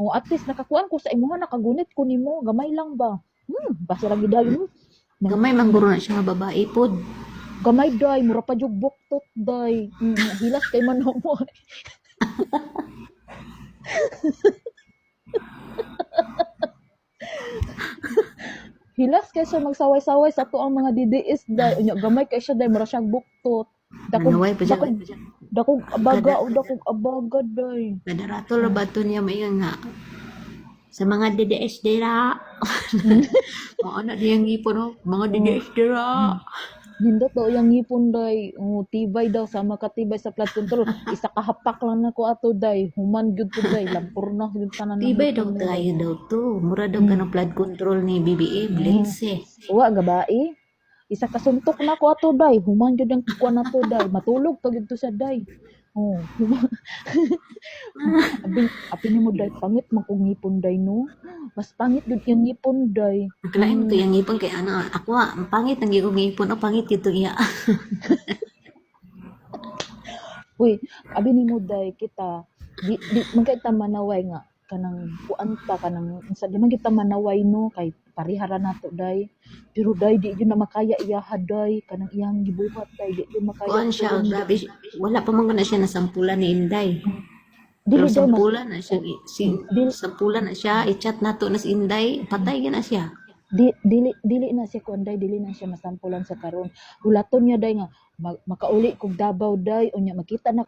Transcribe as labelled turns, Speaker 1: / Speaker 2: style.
Speaker 1: Oh, at least nakakuan ko sa imuha, nakagunit ko nimo, gamay lang ba? Basta lang giday mo.
Speaker 2: Gamay man guro na siya nga babae pod.
Speaker 1: Gamay day, mura pa jug buktot day. Hilas kay man mo. Hilas kay siya magsaway-saway sa tuang mga DDS day. Unya gamay kay siya day, mura siyang buktot. Dakog
Speaker 2: Nanaway pa siya.
Speaker 1: dakog abaga
Speaker 2: Kada
Speaker 1: o dakog abaga day.
Speaker 2: kada rato ra ba to niya may nga sa mga DDS dira. Mga anak diyang ipon no, mga DDS dira.
Speaker 1: Nindot daw yung ngipon day. Tibay daw, sama katibay sa flood control. Isa kahapak lang na ko ato day. Human gyud to day. Lampur na gyud tanan ng
Speaker 2: Tibay daw
Speaker 1: ngipon mo day.
Speaker 2: tayo daw to. Mura daw ka ng flood control ni BBA. Blitz eh.
Speaker 1: Uwa gabai. Isa kasuntok na ko ato day. Human gyud ang kuan ato day. Matulog pa gyud to sa day. Oh, apin mo day pangit man kong ngipon day no. Mas pangit gyud yung ngipon day.
Speaker 2: Kalain mo to yung ngipon kay ano. Ako ang pangit ang gigong ngipon. O pangit ito iya.
Speaker 1: Uy, abi ni mo day kita di man kay ta manaway nga kanang kuan ta kanang sa di man kita manaway no kay parihara nato day. Pero day di gyud na makaya iya haday kanang iyang gibuhat day di gyud makaya.
Speaker 2: Kuan siya. Grabe. Wala pa man na siya nasampulan ni Inday.
Speaker 1: Dili
Speaker 2: Pero
Speaker 1: day mas
Speaker 2: sampulan na siya. Sampulan na siya. I-chat nato na si Inday. Patay na siya.
Speaker 1: dili na siya kuan day, dili na siya masampulan sa karon. Ulaton niya day nga makauli kog Davao day unya makita na